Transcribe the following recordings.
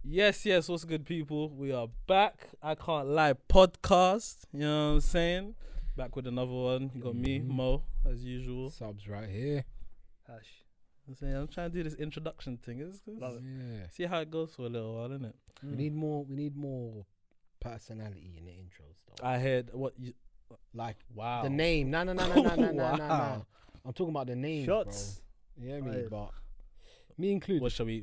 Yes, what's good, people? We are back. I Can't Lie podcast. You know what I'm saying? Back with another one. You got me, Mo, as usual. Subz right here. Hash. I'm trying to do this introduction thing. Love it. Yeah. See how it goes for a little while, innit? We need more personality in the intros though. I heard what you Like wow. the name. No. Wow. I'm talking about the name. Shots. Bro. Yeah, me, Right. but me included. What shall we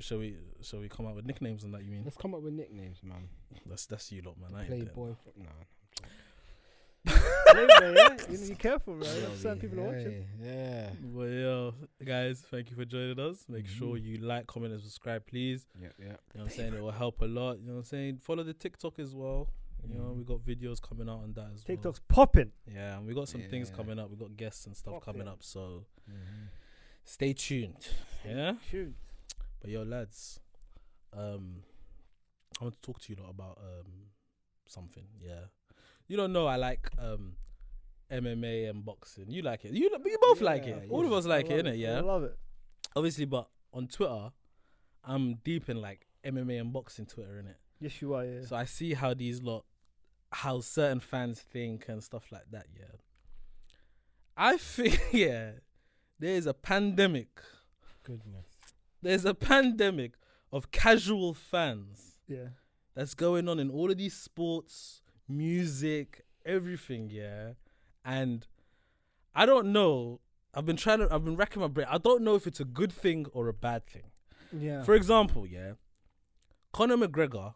come up with nicknames and that, you mean? Let's come up with nicknames, man. That's you lot, man. I ain't doing Playboy. that. Playboy, yeah? You need to be careful, bro. Certain people are watching. Yeah. But yo, guys, thank you for joining us. Make sure you like, comment, and subscribe, please. Yeah. You know what I'm saying? It will help a lot. You know what I'm saying? Follow the TikTok as well. You know, we got videos coming out on that as well. TikTok's popping. Yeah, and we got some things Yeah. coming up. We got guests and stuff coming yeah. up. So stay tuned. Yeah. Shoot. But yo, lads, I want to talk to you lot about something. Yeah. You don't know I like MMA and boxing. You like it. You both like it. All of us like it, innit? Yeah. I love it. Obviously, but on Twitter, I'm deep in like MMA and boxing Twitter, innit? Yes, you are, yeah. So I see how certain fans think and stuff like that, yeah. I think, there's a pandemic. Goodness. There's a pandemic of casual fans Yeah. that's going on in all of these sports, music, everything, yeah. And I don't know. I've been racking my brain. I don't know if it's a good thing or a bad thing. Yeah. For example, yeah, Conor McGregor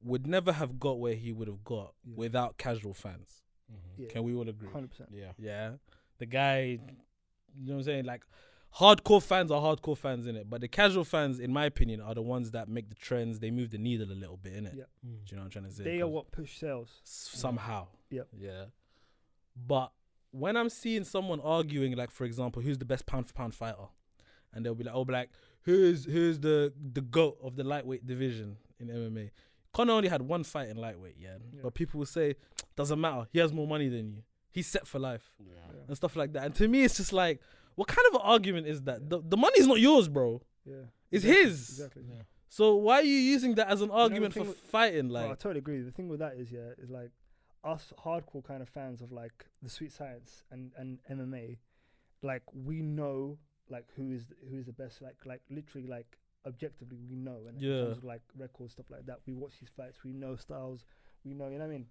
would never have got where he would have got without casual fans. Yeah. Can we all agree? 100%. Yeah. Yeah. The guy, you know what I'm saying? Like, hardcore fans are hardcore fans, innit? But the casual fans, in my opinion, are the ones that make the trends. They move the needle a little bit, innit? Yeah. Do you know what I'm trying to say? They are what push sales. Somehow. Yep. Yeah. But when I'm seeing someone arguing, like, for example, who's the best pound for pound fighter? And they'll be like, who's the GOAT of the lightweight division in MMA? Conor only had one fight in lightweight, yeah. But people will say, doesn't matter. He has more money than you. He's set for life. Yeah. And stuff like that. And to me, it's just like, what kind of an argument is that? The money's not yours, bro. Yeah. It's exactly. his. Exactly. Yeah. So why are you using that as an argument the for thing with- fighting? Bro, I Like, totally agree. The thing with that is like us hardcore kind of fans of like the sweet science and MMA, like we know like who is the best, like literally like objectively we know, and in terms of like records, stuff like that. We watch these fights, we know styles, we know, you know what I mean?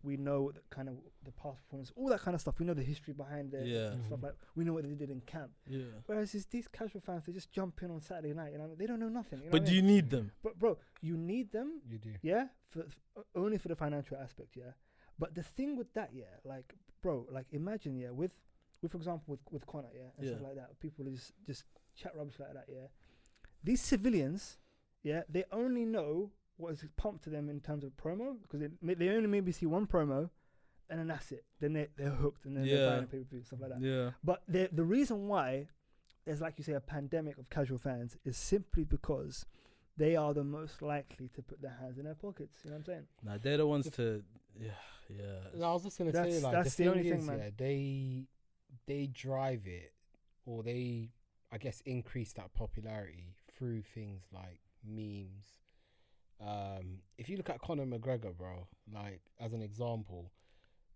We know the kind of the past performance, all that kind of stuff. We know the history behind it, and stuff like. We know what they did in camp. yeah. Whereas these casual fans, they just jump in on Saturday night. You know, they don't know nothing. You know But what I do you mean? need them? But bro, you need them. You do. Yeah, for only for the financial aspect, yeah. But the thing with that, yeah, like, bro, like, imagine, yeah, with for example, with Conor, yeah, and stuff like that, people just chat rubbish like that, yeah. These civilians, yeah, they only know what is pumped to them in terms of promo, because they only maybe see one promo, and then that's it. Then they're hooked, and then they're buying a pay-per-view, stuff like that. Yeah. But the reason why there's, like you say, a pandemic of casual fans is simply because they are the most likely to put their hands in their pockets. You know what I'm saying? Nah, they're the ones to. Yeah. No, I was just gonna That's- say, like, that's the the only thing thing, is, man. yeah, they drive it, or they, I guess, increase that popularity through things like memes. If you look at Conor McGregor, bro, like as an example,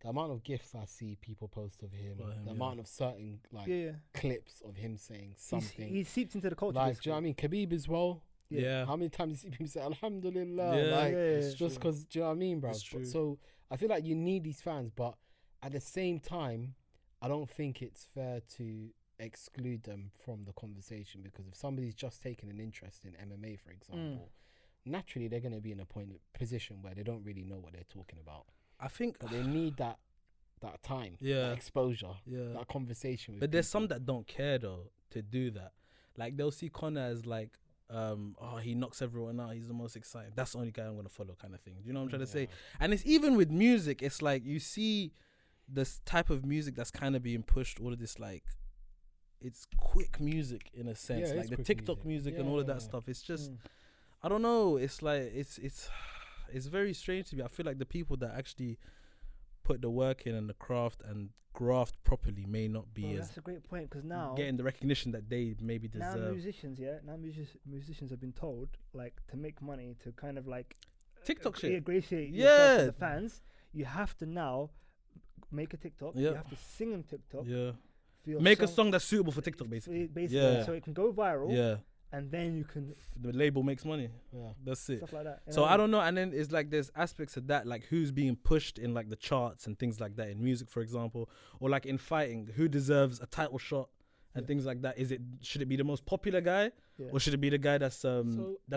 the amount of gifs I see people post of him, the amount of certain like clips of him saying something, He seeped into the culture. like, do you know what I mean? Khabib as well. Yeah. How many times you see people say Alhamdulillah? Yeah. Like, it's just because, do you know what I mean, bro? It's true. So I feel like you need these fans, but at the same time, I don't think it's fair to exclude them from the conversation, because if somebody's just taking an interest in MMA, for example, naturally they're going to be in a position where they don't really know what they're talking about. I think. But they need that time, that exposure, that conversation. With But there's some people. that don't care though to do that. Like, they'll see Conor as like, he knocks everyone out. He's the most exciting. That's the only guy I'm gonna follow, kind of thing. Do you know what I'm trying to say? And it's even with music. It's like you see this type of music that's kind of being pushed. All of this, like, it's quick music in a sense, Yeah, like it's the quick TikTok music and all of that stuff. It's just, I don't know. It's like it's very strange to me. I feel like the people that actually put the work in and the craft and graft properly may not be as that's a great point, because now getting the recognition that they maybe now deserve. musicians have been told, like, to make money, to kind of like TikTok shit. ingratiate yourself Yeah. with the fans, you have to now make a TikTok. Yeah. You have to sing on TikTok. Yeah. For your Make a song that's suitable for TikTok, basically. Yeah. so it can go viral. Yeah. And then you can The label makes money. Yeah. That's it. stuff like that. you So know? I don't know, and then it's like there's aspects of that, like who's being pushed in like the charts and things like that in music, for example, or like in fighting, who deserves a title shot and things like that. Should it be the most popular guy, Yeah. or should it be the guy that's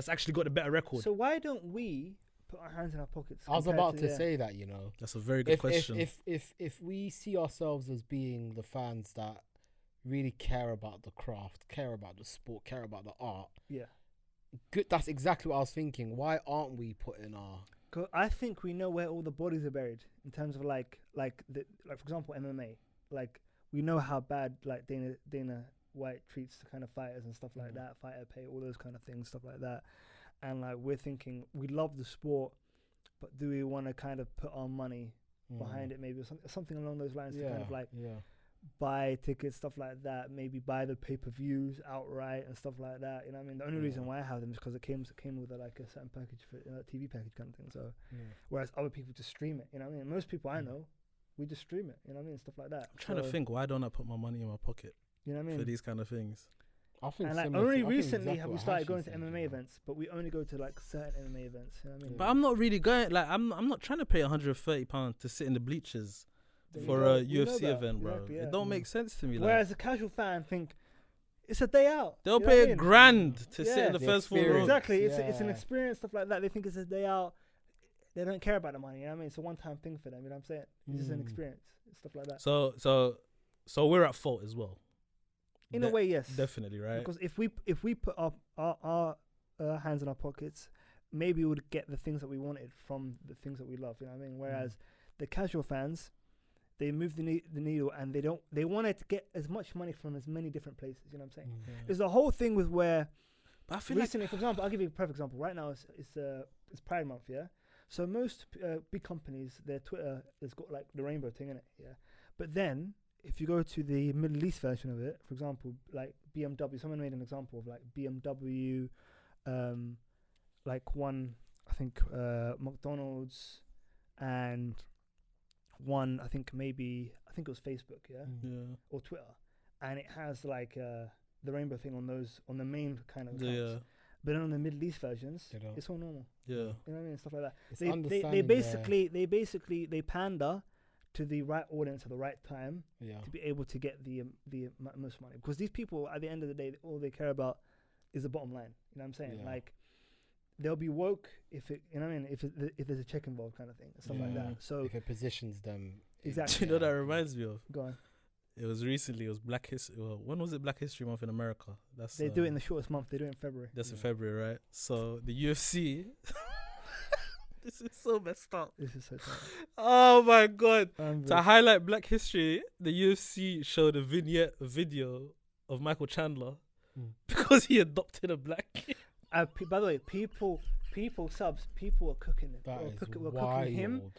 actually got a better record? So why don't we put our hands in our pockets? I was compared about to the- say that, you know. That's a very good question. If we see ourselves as being the fans that really care about the craft, care about the sport, care about the art, Yeah. good. That's exactly what I was thinking. Why aren't we putting our 'Cause I think we know where all the bodies are buried in terms of like for example MMA. Like, we know how bad like Dana White treats the kind of fighters and stuff like that, fighter pay, all those kind of things, stuff like that. And like, we're thinking we love the sport, but do we want to kind of put our money behind it, maybe, or something along those lines, to kind of like buy tickets, stuff like that, maybe buy the pay-per-views outright and stuff like that, you know what I mean? The only reason why I have them is because it came with a certain package, for TV package kind of thing. So whereas other people just stream it, you know what I mean? Most people I know, we just stream it, you know what I mean? Stuff like that. I'm trying to think, why don't I put my money in my pocket you know what I for mean? these kind of things? I think And like, similar only to- I think recently exactly have we what started Hashi going to said, MMA you know. events, but we only go to like certain MMA events, you know what I mean? But I'm not really going, like, I'm not trying to pay £130 to sit in the bleachers There for you a go. We know UFC that. event, bro. Exactly, yeah. It don't make sense to me. Like, Whereas a casual fan think it's a day out. they'll you know pay what I a mean? grand to sit Yeah. in the The first 4 experience. rows. Exactly, it's an Yeah. experience, stuff like that. They think it's a day out. They don't care about the money. You know what I mean? It's a one-time thing for them. You know what I'm saying? It's just an experience, stuff like that. So we're at fault as well. In a way, yes, Definitely, right? because if we put our hands in our pockets, maybe we would get the things that we wanted from the things that we love. You know what I mean? Whereas the casual fans, they move the needle, and they wanted to get as much money from as many different places. You know what I'm saying? There's a whole thing with where But I feel recently, for example, I'll give you a perfect example. Right now, it's Pride Month, yeah. So most big companies, their Twitter has got like the rainbow thing in it, yeah. But then if you go to the Middle East version of it, for example, like BMW, someone made an example of like BMW, like one, I think McDonald's, and one, I think it was Facebook, yeah, or Twitter, and it has like the rainbow thing on the main kind of accounts. Yeah. But then on the Middle East versions, They don't. it's all normal. Yeah. You know what I mean? Stuff like that. It's They understanding basically they pander to the right audience at the right time to be able to get the most money, because these people at the end of the day, all they care about is the bottom line. You know what I'm saying? Yeah. Like, they'll be woke if it, you know what I mean, if there's a check involved, kind of thing, stuff like that. So if it positions them exactly. Do you know what that reminds me of? Go on. It was Black History. Well, when was it Black History Month in America? They do it in the shortest month. They do it in February. That's in February, right? So the UFC. This is so messed up. This is so sad. Oh my god! To Unreal. highlight Black History, the UFC showed a video of Michael Chandler because he adopted a black kid. By the way, people Subz, people are cooking it. That They is were cooking him. bro.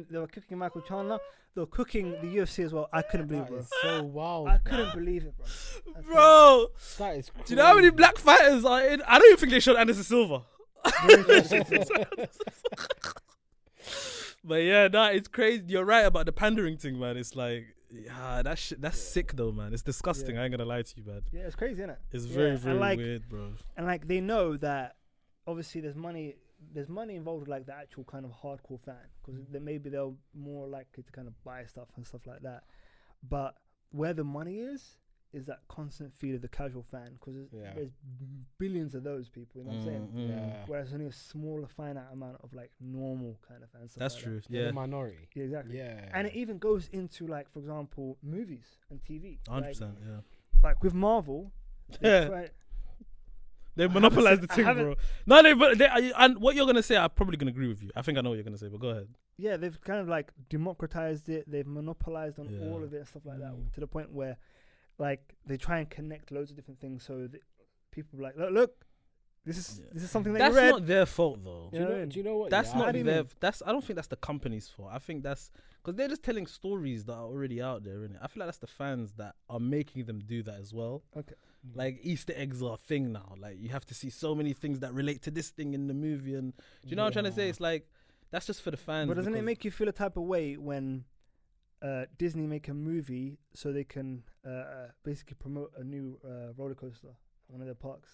They were cooking Michael Chandler. They were cooking the UFC as well. I couldn't believe it, That bro. is so wild. I couldn't believe it, bro. That's Bro, That is crazy. do you know how many black fighters are in? I don't even think they showed Anderson Silva. But yeah, nah, it's crazy. You're right about the pandering thing, man. It's like, that's sick though, man. It's disgusting. Yeah. I ain't gonna lie to you, man. Yeah, it's crazy, isn't it? It's Yeah, very, and very like- weird, bro. And like, they know that obviously there's money involved with like the actual kind of hardcore fan, because then maybe they're more likely to kind of buy stuff and stuff like that. But where the money is that constant feed of the casual fan, because there's billions of those people, you know what I'm saying? Yeah. Whereas only a smaller finite amount of like normal kind of fans. That's like true. They're Yeah, the minority. Yeah, exactly. Yeah. And it even goes into like, for example, movies and TV. 100%. Like, Yeah. like with Marvel, Yeah. They I monopolized the haven't- I thing, haven't- bro. No, and what you're gonna say, I'm probably gonna agree with you. I think I know what you're gonna say, but go ahead. yeah, they've kind of like democratized it. They've monopolized on Yeah. all of it and stuff like that, to the point where like they try and connect loads of different things. So that people are like, look, This is something that That's you read. not their fault though. You know what I mean? Do you know what? That's yeah, not How do you their. mean? I don't think that's the company's fault. I think that's because they're just telling stories that are already out there, innit? I feel like that's the fans that are making them do that as well. Okay. Like Easter eggs are a thing now. Like you have to see so many things that relate to this thing in the movie, and do you know what I'm trying to say? It's like that's just for the fans. But doesn't it because- make you feel a type of way when Disney make a movie so they can basically promote a new roller coaster at one of their parks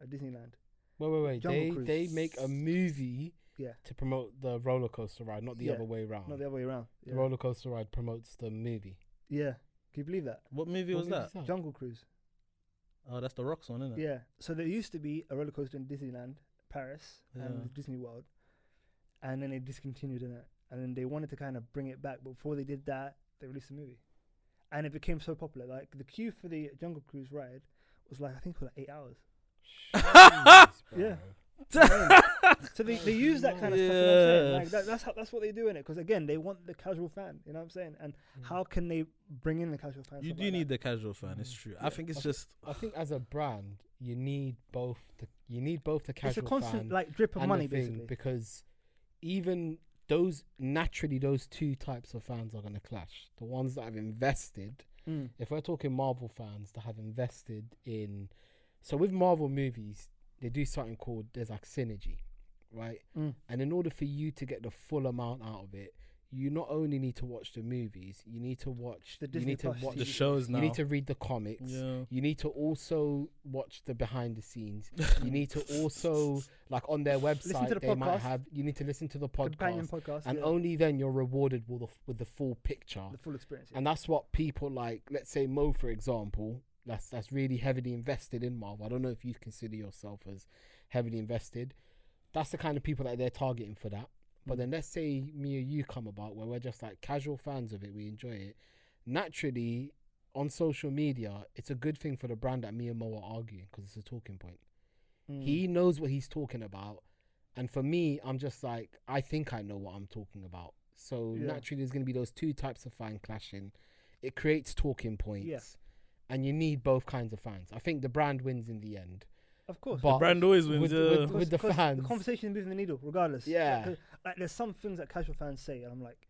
at Disneyland? Wait. Jungle They Cruise. make a movie Yeah. to promote the roller coaster ride, not the Yeah. other way around. Not the other way around. The Yeah. roller coaster ride promotes the movie. Yeah. Can you believe that? What movie was What that? movie is Jungle Cruise. Oh, that's the Rocks one, isn't it? Yeah. So there used to be a roller coaster in Disneyland, Paris, Yeah. and Disney World, and then they discontinued it, and then they wanted to kind of bring it back. But before they did that, they released a movie, and it became so popular. Like the queue for the Jungle Cruise ride was like I think it was like 8 hours. Jeez, bro. Yeah. So they use that kind of stuff. You know what I'm saying? Like that's what they do in it. Because again, they want the casual fan. You know what I'm saying? And how can they bring in the casual fan? You stuff do like need that? the casual fan. It's true. I Yeah. think it's just. I think as a brand, you need both the It's casual a constant fan like drip of and money, the thing, basically. because even those two types of fans are going to clash. The ones that have invested, if we're talking Marvel fans that have invested in, so with Marvel movies, they do something called there's like synergy, right? And in order for you to get the full amount out of it, you not only need to watch the movies, you need to watch The Disney Plus The TV. shows now. you need to read the comics. Yeah. You need to also watch the behind the scenes. You need to also, like on their website, to the they might podcast. have. You need to listen to the Companion podcast, podcast, and yeah. only then you're rewarded with the full picture. The full experience. Yeah. And that's what people like. Let's say Mo, for example, that's really heavily invested in Marvel. I don't know if you consider yourself as heavily invested. That's the kind of people that they're targeting for that. But then let's say me or you come about where we're just like casual fans of it, we enjoy it. Naturally, on social media, it's a good thing for the brand that me and Mo are arguing because it's a talking point. He knows what he's talking about. And for me, I'm just like, I think I know what I'm talking about. So naturally, there's going to be those two types of fan clashing. It creates talking points. Yeah. And you need both kinds of fans. I think the brand wins in the end. Of course. But The brand always wins. with the 'Cause fans. the conversation is moving the needle, regardless. Yeah. Like, 'cause, like, there's some things that casual fans say, and I'm like,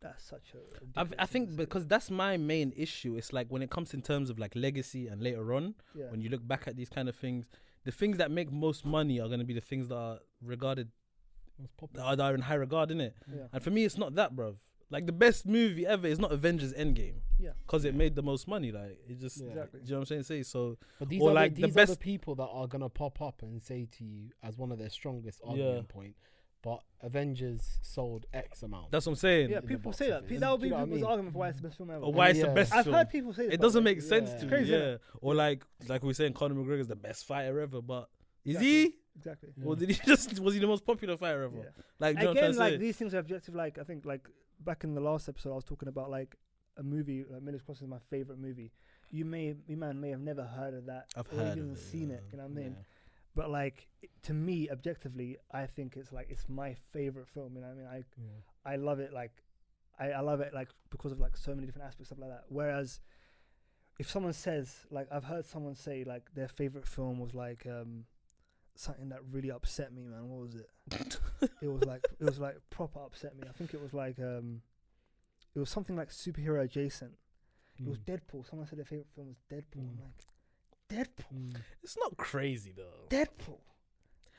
that's such a. I ridiculous think thing to say. because that's my main issue. It's like when it comes in terms of like legacy and later on, Yeah. when you look back at these kind of things, the things that make most money are going to be the things that are regarded, that are in high regard, innit? Yeah. And for me, it's not that, bruv. Like the best movie ever is not Avengers Endgame. Yeah. Because it made the most money. Like it just, Yeah. Exactly. do you know what I'm saying? So But these Or are like the, the these are the best- people that are gonna pop up and say to you as one of their strongest argument point. But Avengers sold X amount. that's what I'm saying. Yeah, the people box say that. office. That would Do be you know what I people's mean? argument for why it's the best film ever. Or why it's the Yeah. best I've film. heard people say this. It by doesn't the way. make sense Yeah. to Crazy, me. innit? Yeah. Or like we were saying, Conor McGregor is the best fighter ever, but is Exactly. he? Exactly. Or did he just was he the most popular fighter ever? Yeah. Like, do you know what I'm Again, trying to like say? these things are objective. Like I think, like back in the last episode, I was talking about like a movie. Like Miller's Crossing is my favorite movie. You man may have never heard of that. I've or heard even of it, seen yeah. it. You know what I mean? Yeah. But like to me, objectively, I think it's like it's my favorite film. You know what I mean? I love it. Like I love it like because of like so many different aspects, stuff like that. Whereas if someone says like I've heard someone say like their favorite film was like something that really upset me, man. What was it? it was like proper upset me. I think it was like it was something like superhero adjacent. It was Deadpool. Someone said their favorite film was Deadpool. I'm like, Deadpool, It's not crazy though. Deadpool.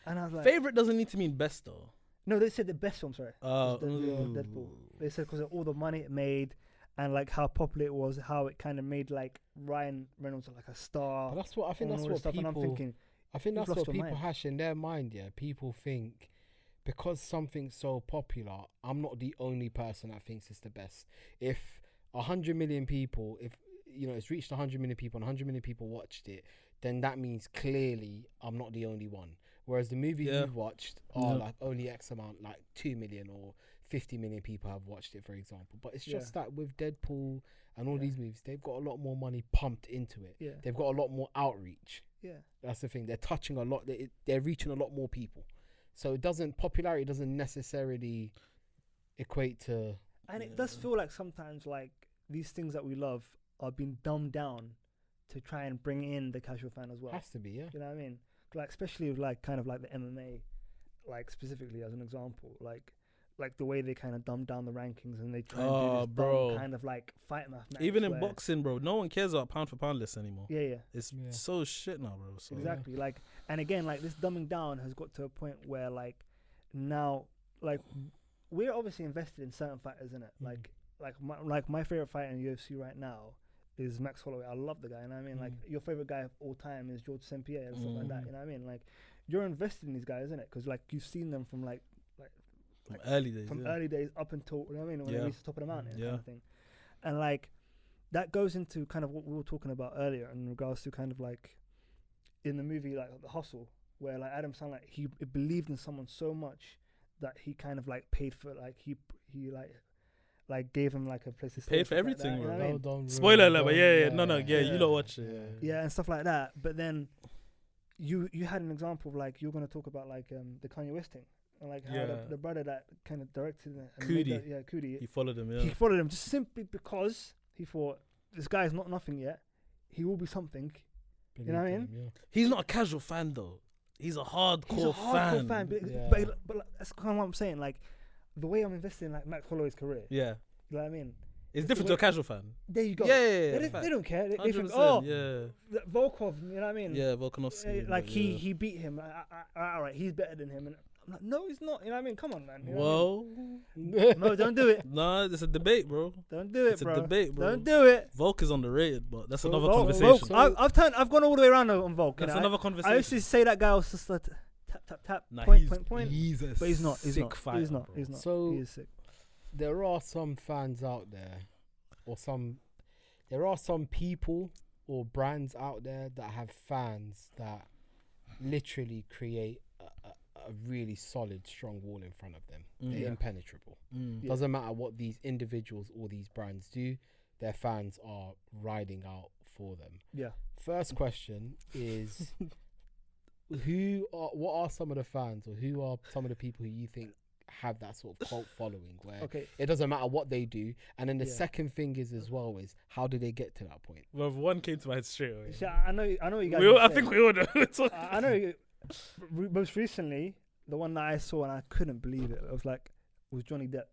And I was like, Favorite doesn't need to mean best though. no, they said the best film. Sorry, was the Ooh. Deadpool. They said because of all the money it made and like how popular it was, how it kind of made like Ryan Reynolds like a star. But that's what I think. and That's all this what stuff. And I'm people. thinking, I think you've that's lost what your people mind. hash in their mind. Yeah, people think because something's so popular, I'm not the only person that thinks it's the best. If 100 million people, if you know, it's reached 100 million people and 100 million people watched it, then that means clearly I'm not the only one. Whereas the movies Yeah. you've watched are Yeah. like only X amount, like 2 million or 50 million people have watched it, for example. But it's just that with Deadpool and all these movies, they've got a lot more money pumped into it. Yeah. They've got a lot more outreach. yeah, That's the thing. They're touching a lot. They're reaching a lot more people. So popularity doesn't necessarily equate to. and it does feel like sometimes like these things that we love are being dumbed down to try and bring in the casual fan as well. Has to be, yeah. You know what I mean? especially with like kind of like the MMA, like specifically as an example, like the way they kind of dumb down the rankings and they try and do this dumb kind of like fight mathematics. Even in boxing, bro, no one cares about pound for pound lists anymore. Yeah. It's so shit now, bro. So exactly. Like, and again, like this dumbing down has got to a point where like now, like we're obviously invested in certain fighters, in it. Like my favorite fighter in UFC right now is Max Holloway. I love the guy, you know what I mean? Like your favorite guy of all time is George St. Pierre and stuff like that, you know what I mean? Like you're invested in these guys, isn't it? Because like you've seen them from like early days, early days up until, you know what I mean, when they reached the top of the mountain, kind of thing. And like that goes into kind of what we were talking about earlier in regards to kind of like in the movie like The Hustle, where like Adam Sandler, he believed in someone so much that he kind of like paid for, like he like gave him like a place to stay, paid for everything, like that, bro. you know what I mean? Spoiler alert, but you don't watch it. Yeah, and stuff like that. But then you had an example of like, you're going to talk about like the Kanye West thing. And like how the brother that kind of directed it, Cudi, he followed him. He followed him just simply because he thought this guy is not nothing yet. He will be something. You know what I mean? Yeah. He's not a casual fan though. He's a hardcore fan. But that's kind of what I'm saying. Like the way I'm investing in like Max Holloway's career. Yeah. You know what I mean? It's different to a casual fan. There you go. Yeah. They don't care. They think, Volkov. You know what I mean? Yeah, Volkanovski. Like he beat him. All right, he's better than him. And I'm like, no, he's not. You know what I mean? Come on, man. You know Whoa. No, don't do it. No, it's a debate, bro. Don't do it, it's bro. It's a debate, bro. Don't do it. Volk is underrated, but that's another conversation. I've gone all the way around on Volk. That's another conversation. I used to say that guy was just like tap, point. He's a but he's not. He's sick not. fighter, He's not. bro. He's not. So he is sick. There are some fans out there, there are some people or brands out there that have fans that literally create a really solid, strong wall in front of them. They're impenetrable. Doesn't matter what these individuals or these brands do, their fans are riding out for them. Yeah. First question is, what are some of the fans, or who are some of the people who you think have that sort of cult following where it doesn't matter what they do? And then the second thing is as well is, how do they get to that point? Well, one came to my head straight away. See, I know you guys. I think we all know. I know. Most recently, the one that I saw and I couldn't believe it, was Johnny Depp.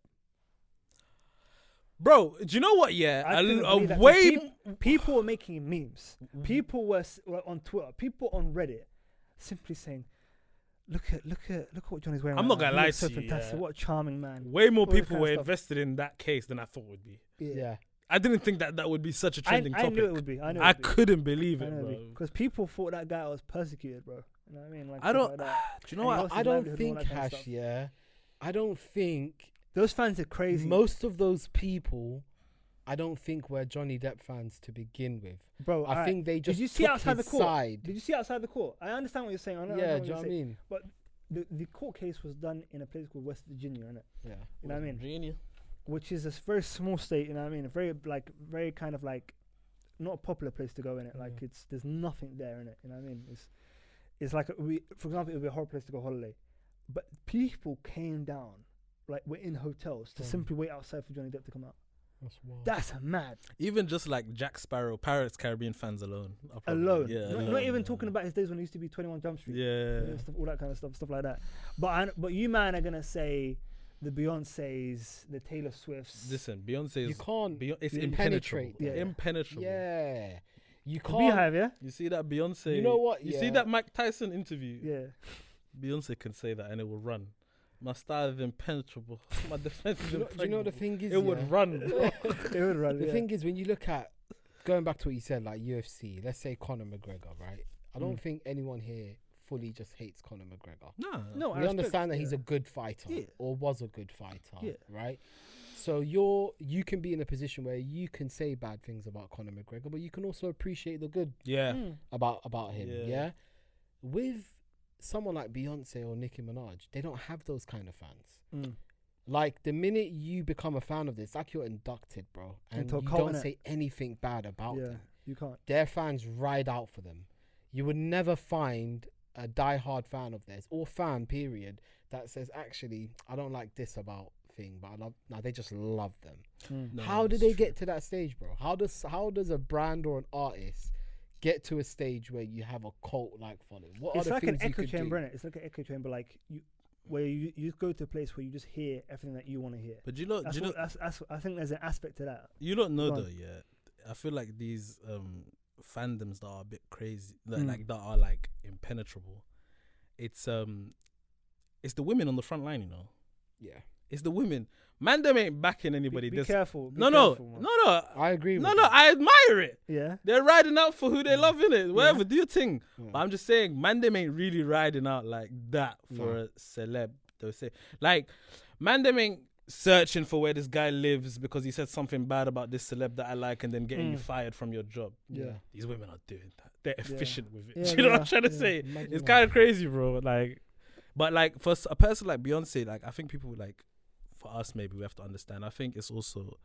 Bro, do you know what? Yeah, people were making memes. People were on Twitter. People on Reddit, simply saying, "Look what Johnny's wearing." I'm not gonna lie so to you. Fantastic! What a charming man. Way more people were invested in that case than I thought would be. Yeah. I didn't think that would be such a trending topic. I knew it would be. I couldn't believe it, bro. Because people thought that guy was persecuted, bro. You know what I mean? Like, I don't. Like do you know what? I don't think, Hash. I don't think those fans are crazy. Most of those people, I don't think were Johnny Depp fans to begin with, bro. I think they just. Did you see outside the court? Side. Did you see outside the court? I understand what you're saying. Do you know what I mean? But the court case was done in a place called West Virginia, innit? Yeah. You know what I mean? Virginia. Which is a very small state, you know what I mean? Very kind of like, not a popular place to go in it. Like there's nothing there in it. You know what I mean? It's like for example, it would be a horrible place to go holiday, but people came down, like we're in hotels to simply wait outside for Johnny Depp to come out. That's wild. That's mad. Even just like Jack Sparrow, Pirates Caribbean fans alone. Not even talking about his days when he used to be 21 Jump Street. Yeah. Stuff, all that kind of stuff like that. But you man are gonna say the Beyoncés, the Taylor Swifts. Listen, Beyonce is... You can't... It's impenetrable. Yeah. Impenetrable. Yeah. You can't... Beehive, yeah? You see that Beyonce... You know what? You see that Mike Tyson interview? Yeah. Beyonce can say that and it will run. My style is impenetrable. My defense is impenetrable. Do you know what the thing is? It would run. It would run, The thing is, when you look at... Going back to what you said, like UFC, let's say Conor McGregor, right? I don't think anyone here fully just hates Conor McGregor. No, we understand that he's a good fighter or was a good fighter, right? So you can be in a position where you can say bad things about Conor McGregor, but you can also appreciate the good about him. Yeah. With someone like Beyonce or Nicki Minaj, they don't have those kind of fans. Like the minute you become a fan of this, like you're inducted, bro, and you don't say anything bad about them. You can't. Their fans ride out for them. You would never find a die-hard fan of theirs or fan period that says, actually, I don't like this about thing, but I love. No, they just love them. How do they get to that stage, bro? How does a brand or an artist get to a stage where you have a cult-like following? What It's are the like an things you echo could chamber, do? innit? It's like an echo chamber, like where you go to a place where you just hear everything that you want to hear. But you know, I think there's an aspect to that. you don't know Go on. though. Yeah, I feel like these fandoms that are a bit crazy, that Mm. like that are like impenetrable. It's the women on the front line. You know, Yeah, it's the women. Man, them ain't backing anybody. Be There's- careful. Be no, careful, no, man. no, no. I agree with No, that. no, I admire it. Yeah. They're riding out for who they love, innit? Whatever, Yeah. do your thing. Yeah. But I'm just saying, man, them ain't really riding out like that for No. a celeb. They'll say, like, man, them ain't searching for where this guy lives because he said something bad about this celeb that I like and then getting you fired from your job. Yeah. These women are doing that. They're efficient with it. Yeah, Do you know what they I'm trying to are. say? Imagine It's that. kind of crazy, bro. Like, but like for a person like Beyonce, like I think people like, for us maybe we have to understand. I think it's also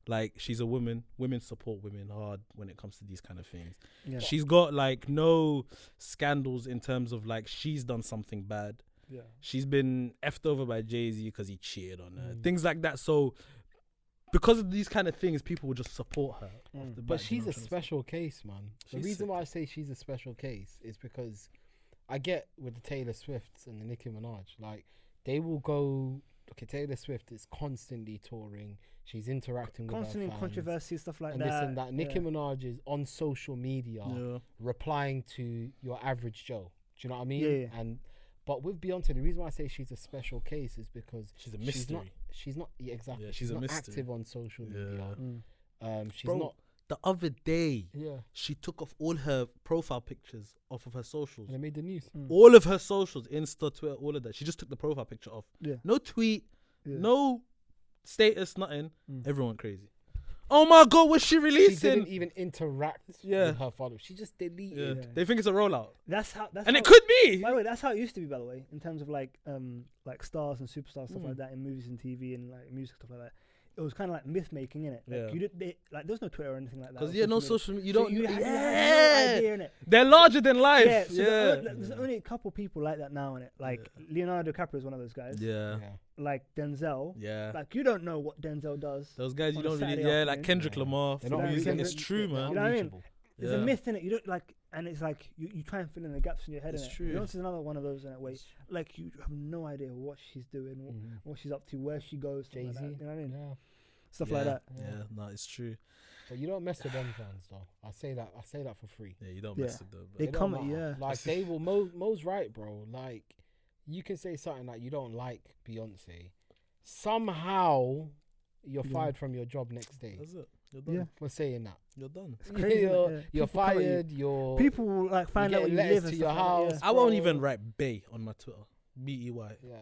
like she's a woman. Women support women hard when it comes to these kind of things. Yeah. She's got like no scandals in terms of like she's done something bad. Yeah. She's been effed over by Jay-Z because he cheated on her. Mm. Things like that. So because of these kind of things, people will just support her. Mm. off the But bat, you know she's a what I'm trying to say? special case, man. The She's reason sick. why I say she's a special case is because I get with the Taylor Swifts and the Nicki Minaj, like they will go. Okay, Taylor Swift is constantly touring. She's interacting with Constantly her fans controversy, stuff like and that. this and that. Nicki Yeah. Minaj is on social media Yeah. replying to your average Joe. Do you know what I mean? Yeah, yeah. And but with Beyonce, the reason why I say she's a special case is because She's a she's not. mystery. She's not. Yeah, exactly. Yeah, she's she's a not mystery. active on social media. Yeah. She's Bro, not. the other day, Yeah. she took off all her profile pictures off of her socials. And they made the news. All of her socials, Insta, Twitter, all of that. She just took the profile picture off. Yeah. No tweet, Yeah. no status, nothing. Everyone went crazy. Oh my God, what's she She releasing? didn't even interact Yeah. with her followers. She just deleted. Yeah. Yeah. They think it's a rollout. That's how. That's And how, it could be. By the way, that's how it used to be. By the way, in terms of like stars and superstars stuff like that in movies and TV and like music stuff like that, it was kind of like myth making, innit? Like Yeah. you did like there's no Twitter or anything like that. Because, or yeah, no media. social media. You So don't. you had no yeah. idea, innit? They're larger than life. Yeah, so Yeah. there's only a couple people like that now, innit? Like Leonardo DiCaprio is one of those guys. Yeah. Like Denzel. Yeah. Like you don't know what Denzel does. Those guys you on a don't really. Saturday Yeah, like afternoon. Kendrick Yeah. Lamar. They're for not music. really- It's true, man. You know what I mean? There's a Yeah. myth in it. You don't like, and it's like you try and fill in the gaps in your head. It's innit? true. Beyonce's another one of those in where like you have no idea what she's doing, what she's up to, where she goes, stuff like Jay-Z. that, you know what I mean? Yeah. Stuff yeah. like that. Yeah, no, it's true. But you don't mess with them fans though. I say that for free. Yeah, you don't Yeah. mess with them. They It come don't at you, matter. yeah. Like they will. Mo's right, bro. Like you can say something like you don't like Beyonce. Somehow you're Yeah. fired from your job next day That's it. You're done. Yeah. for saying that. You're done. It's crazy. innit? You're, Yeah. you're People come at you. fired. You're People will like find out where getting you letters live and to stuff your like that. house. I won't Bro. even write Bay on my Twitter. B-E-Y. Yeah.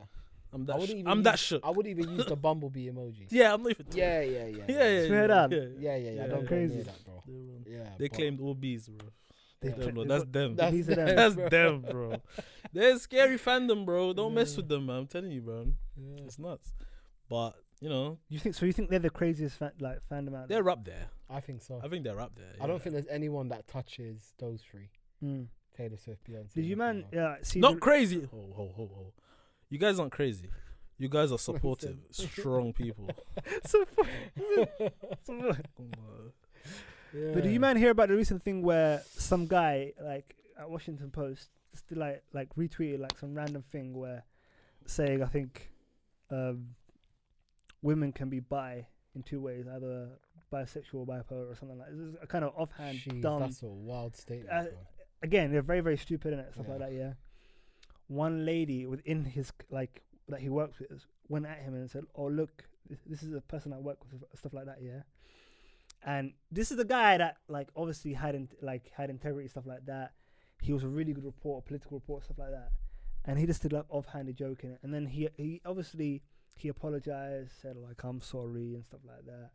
I'm I that. wouldn't even I'm that use- shook. I wouldn't even use the bumblebee emoji. Yeah, I'm not even. Yeah. Yeah. Swear down. Yeah. Yeah. Yeah, Don't go crazy. near that, bro. Yeah. They but- claimed all bees, bro. They Yeah. cla- Bro, they've that's got- them. That's These are them. That's bro. them, bro. They're a scary fandom, bro. Don't mess with them, man. I'm telling you, bro. Yeah. It's nuts. But you know, You think so? You think they're the craziest fandom out there? they're up there. I think so. I think they're up there. I don't think there's anyone that touches those three. Mm. Taylor Swift, Beyonce. Did you Nicki man? Minaj. See, not crazy. Ho. You guys aren't crazy. You guys are supportive, strong people. Yeah. But do you man hear about the recent thing where some guy like at Washington Post just like retweeted like some random thing where saying I think women can be bi in two ways, either bisexual or bipolar or something like that. This is a kind of offhand Jeez, dumb. that's a wild statement. Uh, bro. Again, they're very very stupid in it, stuff like Yeah. that. Yeah. One lady within his like that he works with went at him and said, "Oh look, this is a person I work with," stuff like that. Yeah. And this is the guy that like obviously had integrity, stuff like that. He was a really good reporter, political reporter, stuff like that. And he just did like offhanded joking it. And then he obviously he apologized, said like I'm sorry and stuff like that.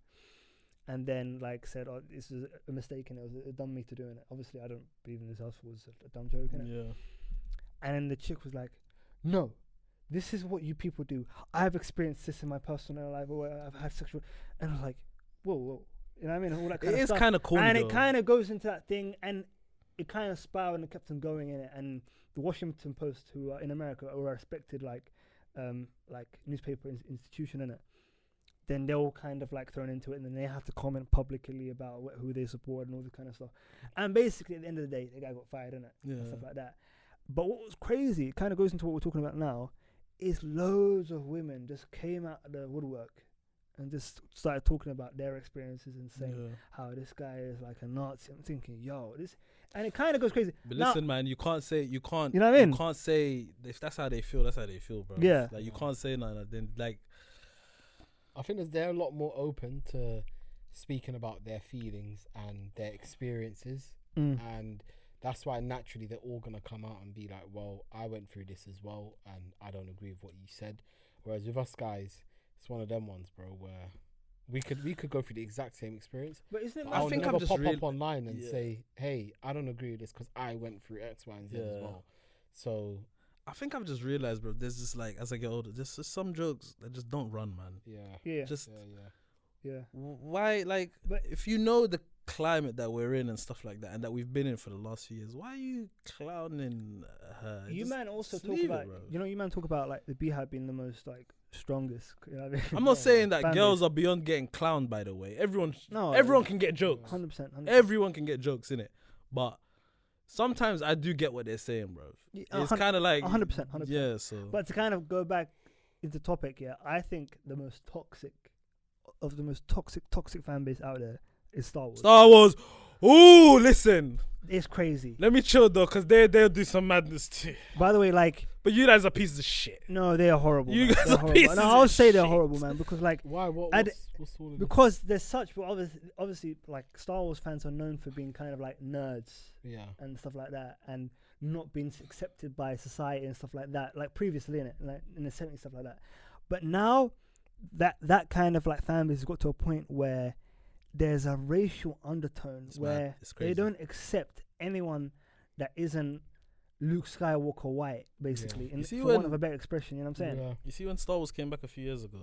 And then like said, "Oh, this is a mistake and it was a dumb me to doing it." Obviously, I don't believe in this else was a dumb joke. Innit? Yeah. And then the chick was like, "No, this is what you people do. I've experienced this in my personal life where I've had sexual." And I was like, "Whoa." You know what I mean? All that kind It of is stuff. kind of corny, And though. it kind of goes into that thing, and it kind of spiraled and kept on going in it. And the Washington Post, who are in America, are a respected like newspaper institution in it. then they're all kind of like thrown into it, and then they have to comment publicly about who they support and all this kind of stuff. And basically, at the end of the day, the guy got fired, innit? Yeah. And stuff like that. But what was crazy, it kind of goes into what we're talking about now, is loads of women just came out of the woodwork and just started talking about their experiences and saying how this guy is like a Nazi. I'm thinking, yo, this, and it kind of goes crazy. But Now, listen, man, you can't. You know what I mean? You can't say if that's how they feel. That's how they feel, bro. Yeah. Like you can't say nothing. Then like, I think they're a lot more open to speaking about their feelings and their experiences, and that's why naturally they're all gonna come out and be like, "Well, I went through this as well, and I don't agree with what you said." Whereas with us guys, it's one of them ones, bro, where we could go through the exact same experience. but isn't it? I think I'm I'll just pop up online and yeah. say, "Hey, I don't agree with this because I went through X, Y, and Z as well." So I think I've just realized, bro. There's just like as I get older, there's just some jokes that just don't run, man. Yeah. Just Yeah. why, like, But if you know the climate that we're in and stuff like that, and that we've been in for the last few years, why are you clowning her? You Just man also talk leave it, about, bro. you man talk about like the Beehive being the most like strongest. You know what I mean? I'm not saying that fan girls base. are beyond getting clowned. By the way, everyone No, can get jokes. 100%. Everyone can get jokes in it, but sometimes I do get what they're saying, bro. It's kind of like 100%. Yeah, so But to kind of go back into topic, I think the most toxic fan base out there is Star Wars. Star Wars. Ooh, listen. It's crazy. Let me chill though, cause they'll do some madness too. By the way, like, But you guys are pieces of shit. no, they are horrible. You man. guys They're are horrible. pieces And of I'll say they're shit. horrible, man, because like, why? I'd- What's all of this? because there's such. Well, obviously, like Star Wars fans are known for being kind of like nerds Yeah. and stuff like that, and not being accepted by society and stuff like that. Like previously in it, like in the 70s, stuff like that. But now, that kind of like fan base has got to a point where there's a racial undertone It's where mad. It's crazy. they don't accept anyone that isn't Luke Skywalker white, basically, You see for when- want of a better expression. You know what I'm saying? Yeah. You see when Star Wars came back a few years ago,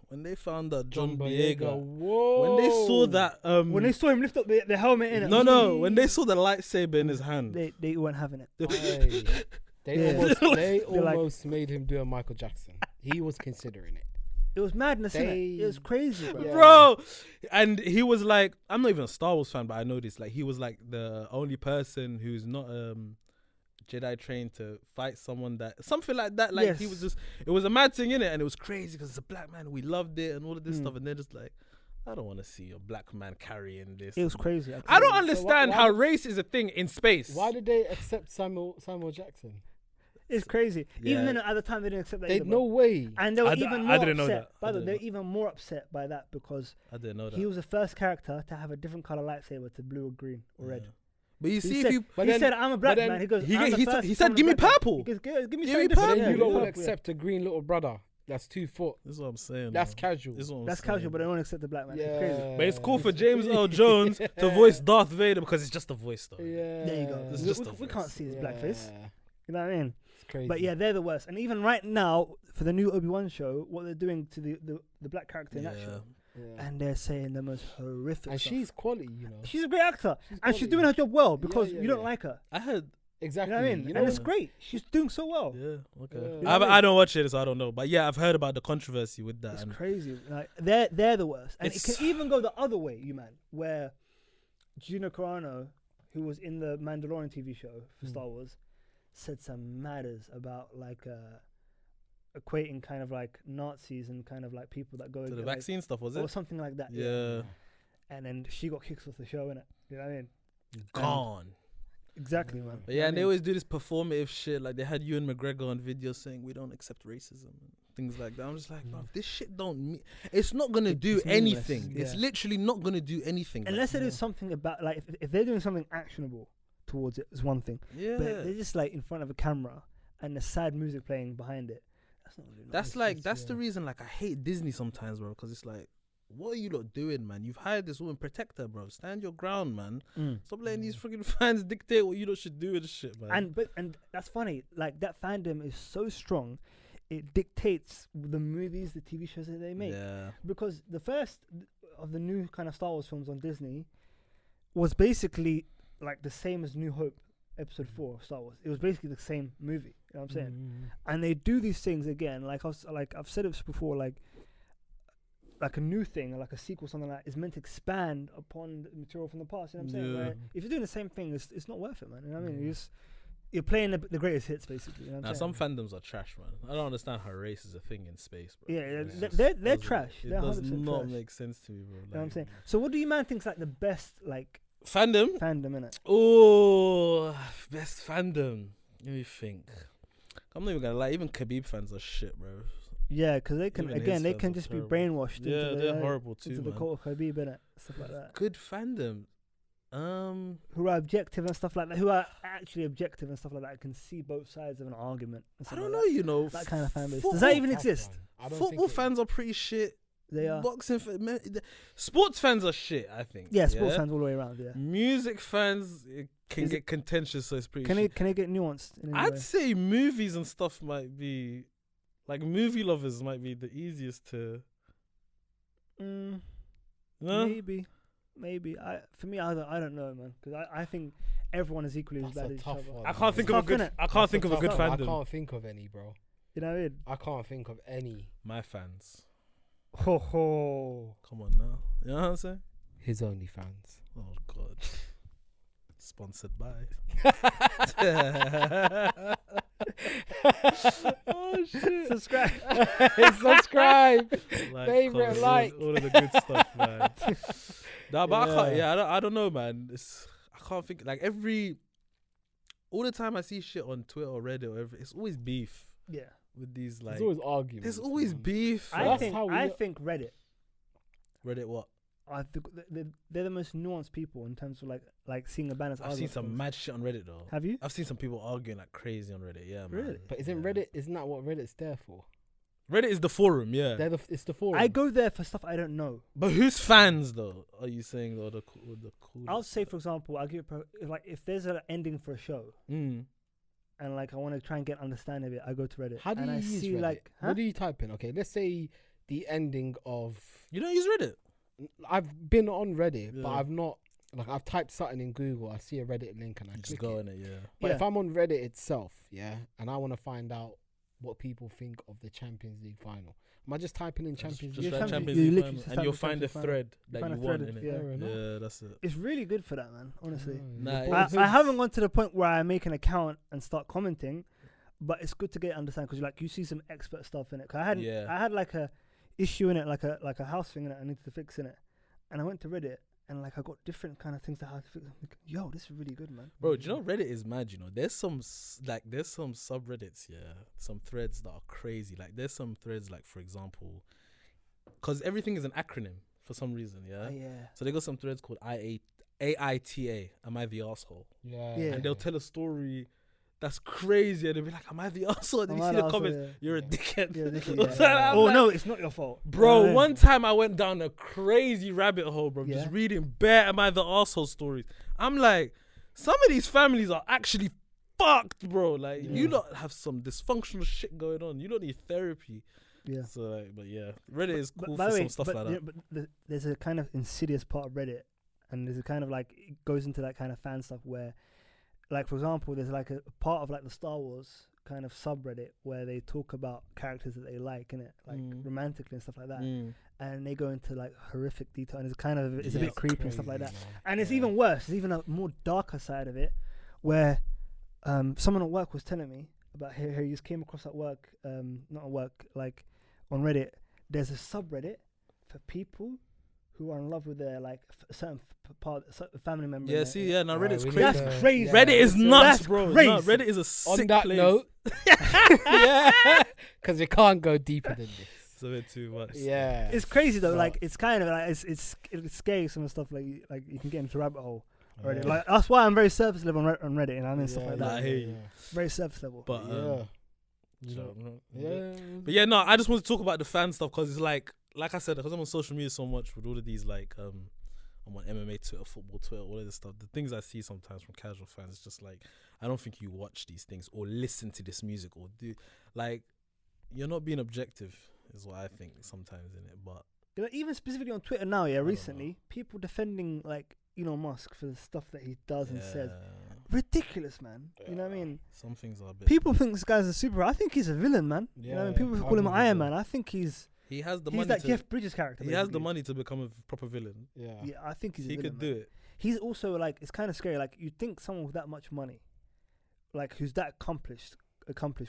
when they found out John Boyega. Boyega, Whoa. when they saw that When they saw him lift up the helmet in it, no, when they saw the lightsaber in his hand, they weren't having it. Hey, they Yeah. almost like- almost made him do a Michael Jackson. He was considering it. It was madness, innit? It was They- crazy, bro. Yeah. bro. And he was like, I'm not even a Star Wars fan, but I know this. Like, he was like the only person who's not Jedi trained to fight someone that something like that. Like he Yes. was just, it was a mad thing in it, and it was crazy because it's a black man. We loved it and all of this Mm. stuff, and they're just like, I don't want to see a black man carrying this. It was crazy. I don't So understand why how did- race is a thing in space. Why did they accept Samuel Jackson? It's crazy. Yeah. Even then, at the time, they didn't accept that. They either, no bro. way. And they were I d- even I more didn't know upset. that. By I the way, didn't they're even more upset by that because I didn't know that. he was the first character to have a different color lightsaber to blue or green or red. Yeah. But you He see, said, if you, But he then- said, "I'm a black then man." He goes, he- "I'm the he first said- he to said, become a "Give me black man." purple. He goes, give me Give me something purple. But different. then Yeah, you lot give me will purple, yeah. accept a green little brother that's 2 foot. this is what I'm saying. That's man. casual. This is what I'm That's saying. casual, but they don't accept the black man. It's Yeah. crazy. But it's cool for James Earl Jones to voice Darth Vader because it's just a voice, though. Yeah. There you go. It's We- just we, a we can't voice. see his blackface. Yeah. You know what I mean? It's crazy. But yeah, they're the worst. And even right now, for the new Obi-Wan show, what they're doing to the black character in that show, Yeah. and they're saying the most horrific And stuff. she's quality, you know. She's a great actor, and she's quality. doing her job well Yeah, because yeah, you don't yeah. like her. I heard. You Exactly. know what I mean? You know, And it's great. She's doing so well. Yeah. Okay. Yeah. You know what I mean? I don't watch it, so I don't know. But yeah, I've heard about the controversy with that. It's and crazy. Like they're the worst, and it It's- can even go the other way, you man. Where Gina Carano, who was in the Mandalorian TV show for Star Wars, said some matters about like equating kind of like Nazis and kind of like people that go to the like, vaccine stuff, was or it? something like that. Yeah. And then she got kicked off the show, innit? You know what I mean? Gone. Exactly, man. But yeah, and they always do this performative shit. Like they had Ewan McGregor on video saying we don't accept racism and things like that. I'm just like, bro, this shit don't mean. It's not gonna do It's meaningless, anything. It's yeah. literally not gonna do anything. Unless like, it is something about like if they're doing something actionable towards it is one thing. yeah. But they're just like in front of a camera and the sad music playing behind it. That's not really That's nice. like that's the reason. Like I hate Disney sometimes, bro, because it's like, what are you lot doing, man? You've hired this woman, protect her, bro. Stand your ground, man. Stop letting these freaking fans dictate what you lot should do with this shit, man. And that's funny. Like that fandom is so strong, it dictates the movies, the TV shows that they make. Yeah. Because the first of the new kind of Star Wars films on Disney was basically like the same as New Hope, Episode 4 of Star Wars. It was basically the same movie. You know what I'm saying? And they do these things again. Like I've said it before. Like like a new thing, or like a sequel, something like that, is meant to expand upon the material from the past. You know what I'm saying? Yeah. Where if you're doing the same thing, it's not worth it, man. You know what I mean? You're playing the greatest hits, basically. You know what I'm Some saying? fandoms are trash, man. I don't understand how race is a thing in space, bro. Yeah, It's they're- just- they're doesn't- trash. It They're does 100% not trash. make sense to me, bro. You know what I'm saying? So what do you man think's like the best like Fandom? fandom in it? Oh, best fandom. Let me think. I'm not even gonna lie. Even Khabib fans are shit, bro. Yeah, because they can Even again his they fans can are just terrible. be brainwashed. Yeah, into they're the, horrible too, into the man. cult of Khabib innit? Stuff like that. Good fandom. Who are objective and stuff like that. Who are actually objective and stuff like that. Can see both sides of an argument. And I stuff don't like know. You know, That kind of fan base. football- Does that even Tough exist? one. I don't Football think fans are pretty shit. They are. Boxing, sports fans are shit. I think. Yeah, sports fans all the way around. Yeah. Music fans it can Is get contentious, so it's pretty. Can shit. they get nuanced? In any I'd way? say movies and stuff might be, like movie lovers might be the easiest to. No? Maybe. For me, I don't know, man. Because I think everyone is equally as That's bad a as each tough other. one. I can't think of a Tough, good. innit? I can't think of a Tough good one. I fandom. can't think of any, bro. You know what I mean? I can't think of any. My fans. Ho ho. Come on now. You know what I'm saying? His only fans. Oh God. Sponsored by. Oh shit. Subscribe. Subscribe. Like, Favorite, comment, like. all of the good stuff, man. Nah, but I can't. Yeah. Yeah, I don't know, man. I can't think. Like all the time I see shit on Twitter or Reddit or whatever, it's always beef Yeah. with these like. There's always arguments. There's always man. beef. I That's think how we I look- think Reddit. Reddit what? I think they're the most nuanced people in terms of like seeing a balance. I've seen some mad shit on Reddit though. Have you? I've seen some people arguing like crazy on Reddit. Yeah, man. Really? But isn't Yeah. isn't that what Reddit's there for? Reddit is the forum, yeah. It's the forum. I go there for stuff I don't know. But who's fans though? Are you saying though the cool? I'll say, for example, I'll give if there's an ending for a show Mm. and like I want to try and get understanding of it, I go to Reddit. How do and you I use see Reddit? like What do you type in? Okay, let's say the ending of. You don't use Reddit? I've been on Reddit, but Yeah. I've not. Like I've typed something in Google, I see a Reddit link and I You just click go it. in it, yeah. But Yeah. if I'm on Reddit itself, yeah, and I want to find out what people think of the Champions League final, am I just typing in Champions Just League? Yeah, write Champions- Champions you League literally final, just and type you'll in find a Champions thread that find you a want thread, in it. yeah. Fair enough. Yeah, that's it. It's really good for that, man. Honestly. Nah, Your I boys- haven't gone to the point where I make an account and start commenting, but it's good to get understand because like you see some expert stuff in it. 'Cause I had like a issue in it, like a house thing in it I needed to fix in it, and I went to Reddit and like I got different kind of things that I had to fix. I'm like, yo, this is really good, man. Bro, do you know Reddit is mad? You know, there's some subreddits, yeah, some threads that are crazy. Like there's some threads, like for example, because everything is an acronym for some reason, yeah. Yeah. So they got some threads called AITA. Am I the asshole? Yeah. Yeah. And they'll tell a story that's crazy, and they'll be like, "Am I the asshole?" And Am you I see the the asshole? comments. Yeah. You're a Yeah. dickhead. Yeah, this is- Or yeah. something like Oh that. no, it's not your fault, Bro, Yeah. one time I went down a crazy rabbit hole, bro, Yeah. just reading bare Am I the Arsehole stories. I'm like, some of these families are actually fucked, bro. Like, you lot have some dysfunctional shit going on. You don't need therapy. Yeah. So, like, but yeah, Reddit is cool by for the way, some stuff like that. there's a kind of insidious part of Reddit, and there's a kind of like it goes into that kind of fan stuff where, like for example, there's like a part of like the Star Wars kind of subreddit where they talk about characters that they like in it, like romantically and stuff like that, and they go into like horrific detail, and it's kind of it's a Yeah, bit creepy and stuff like that. crazy, man. And it's Yeah. even worse. There's even a more darker side of it, where someone at work was telling me about how he just came across at work, not at work, like on Reddit. There's a subreddit for people who are in love with their like certain family member. Yeah, in see, it. yeah, no, Right, Reddit's we crazy. need That's to- crazy. yeah. Reddit is So nuts, that's bro. crazy. No, Reddit is a sick On that place. note, yeah, because we can't go deeper than this. It's a bit too much. Yeah, It's crazy though. So- Like it's kind of like it's scary. Some of the stuff like you can get into a rabbit hole already. Yeah. Like that's why I'm very surface level on Reddit. You know, what I mean stuff like Nah, that. I hear you. Very surface level. But Yeah. you know, Yeah. But yeah, no, I just want to talk about the fan stuff because it's like I said, because I'm on social media so much with all of these like I'm on MMA Twitter, football Twitter, all of this stuff. The things I see sometimes from casual fans, it's just like I don't think you watch these things or listen to this music or do like you're not being objective is what I think sometimes in it. But You know, even specifically on Twitter now, yeah, don't recently, people defending like Elon Musk for the stuff that he does and says. yeah, Ridiculous, man. You know what I mean? some things are a bit. People think this guy's a superhero. I think he's a villain, man. You know what I mean? Yeah, People I call him believe Iron that. Man. I think he's He has the He's money. that Jeff Bridges character. He has the basically. money to become a proper villain. Yeah. Yeah, I think he's a He villain, could man. do it. He's also like, it's kind of scary. Like, you think someone with that much money, like who's that accomplished,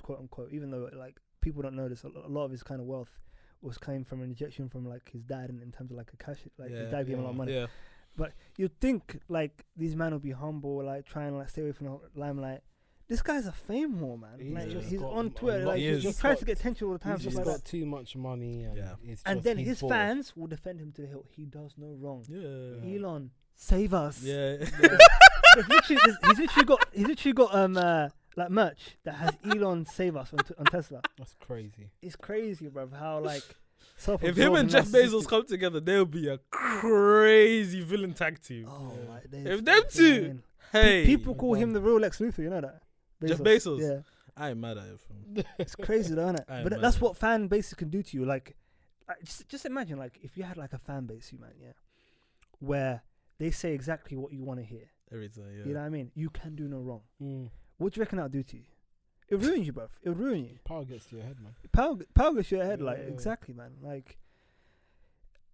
quote unquote, even though like people don't know this, a lot of his kind of wealth came from an injection from like his dad in terms of like a cash, like his dad gave him a lot of money. Yeah. But you'd think like these men will be humble, like trying to like stay away from the limelight. This guy's a fame whore, man. He's on Twitter, like he tries to get attention all the time. He's Stuff like got that. too much money, and And then his fans will defend him to the hilt. He does no wrong. Yeah. Elon, save us. Yeah. He's literally got like merch that has Elon save us on Tesla. That's crazy. It's crazy, bro. How like if him and Jeff Bezos come together, they'll be a crazy villain tag team. Oh my days. If them two, hey, people call him the real Lex Luthor. You know that. Jeff Bezos. Yeah, I ain't mad at him. it's crazy though, isn't it? But that's what fan bases can do to you. Like just imagine, like if you had like a fan base, where they say exactly what you want to hear. Every time, yeah. You know what I mean? You can do no wrong. What do you reckon that'll do to you? It ruins you, bruv. It'll ruin you. Power gets to your head, man. Power gets to your head, exactly, man. Like,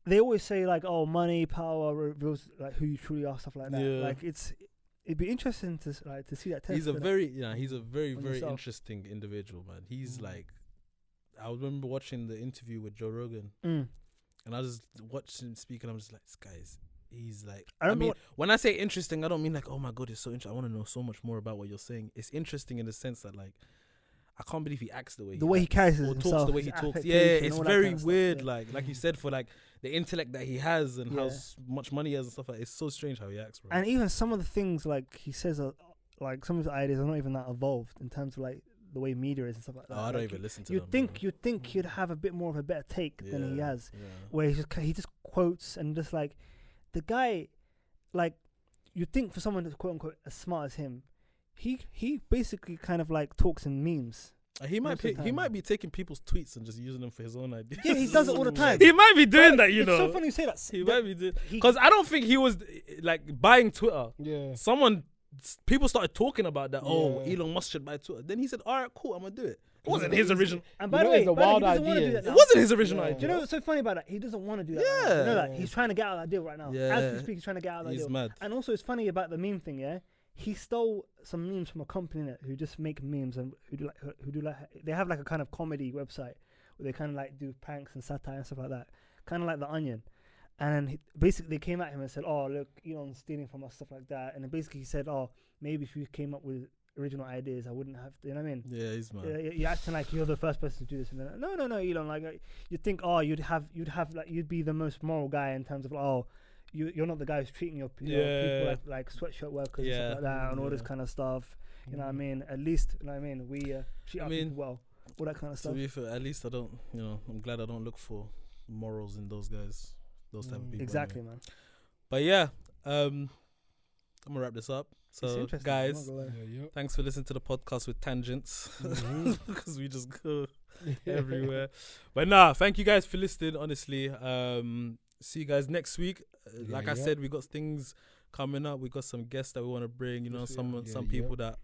they always say, like, oh, money, power reveals, like, who you truly are, stuff like that. Yeah. Like, it'd be interesting to see that test. He's a very very yourself. interesting individual, man. He's like, I remember watching the interview with Joe Rogan, Mm. and I just watched him speak, and I'm just like, this guy's. He's like, I mean, when I say interesting, I don't mean like, oh my god, it's so interesting. I want to know so much more about what you're saying. It's interesting in the sense that like, I can't believe he acts the way he carries or himself, talks the way his he talks. affectation, Yeah, it's all that very kind of stuff, weird. yeah. Like you said, for like the intellect that he has and how Yeah. much money he has and stuff like that. It's so strange how he acts, bro. And even some of the things, like, he says, like, some of his ideas are not even that evolved in terms of, like, the way media is and stuff like that. Oh, I don't Like, even listen to you'd them. think he'd have a bit more of a better take than he has. Yeah. Where he just quotes and just like the guy, like you'd think for someone that's quote unquote as smart as him, he basically kind of like talks in memes. He might Most of the he time. might be taking people's tweets and just using them for his own ideas. Yeah, he does it all the time. He might be doing that, you It's know. so funny you say that. He might be doing because I don't think he was like buying Twitter. Yeah. People started talking about that. Oh, Yeah. Elon Musk should buy Twitter. Then he said, "All right, cool, I'm gonna do it." It wasn't his original. And You by the know, way, it's a by the way, wild he doesn't wanna do idea. that It now. wasn't his original Yeah. Do idea. you know what's so funny about that? He doesn't want to do that. Right now. Yeah. You know that he's trying to get out of that deal right now. Yeah. As we speak, he's trying to get out of that He's deal. mad. And also, it's funny about the meme thing. Yeah, he stole some memes from a company who just make memes and who do like they have like a kind of comedy website where they kind of like do pranks and satire and stuff like that, kind of like The Onion. And then basically they came at him and said, "Oh, look, Elon's stealing from us, stuff like that." And then basically he said, "Oh, maybe if you came up with original ideas, I wouldn't have." You know what I mean? Yeah, he's mad. You're acting like you're the first person to do this. And then, no, Elon. Like you think, oh, you'd be the most moral guy in terms of, oh, you're not the guy who's treating your people like sweatshirt workers and stuff like that and all this kind of stuff. You know what I mean? At least, you know what I mean? We treat our people well, all that kind of To stuff. be fair, at least I don't. You know, I'm glad I don't look for morals in those guys, those type of people. Exactly, anyway. man. But yeah, I'm gonna wrap this up. It's So interesting, guys, I'm not gonna lie. thanks for listening to the podcast with tangents because we just go Yeah. everywhere. But nah, thank you guys for listening. Honestly, see you guys next week. Like I said, we got things coming up. We got some guests that we want to bring. You know, some people that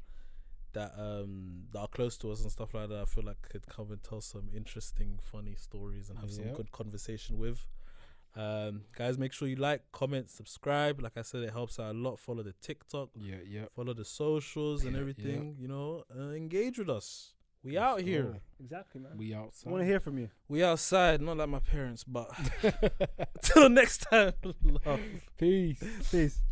are close to us and stuff like that. I feel like could come and tell some interesting, funny stories and have some good conversation with. Guys, make sure you like, comment, subscribe. Like I said, it helps out a lot. Follow the TikTok, follow the socials and everything. You know, engage with us. We out here. Exactly, man. We outside. I want to hear from you. We outside, not like my parents, but till next time. Love. Peace. Peace.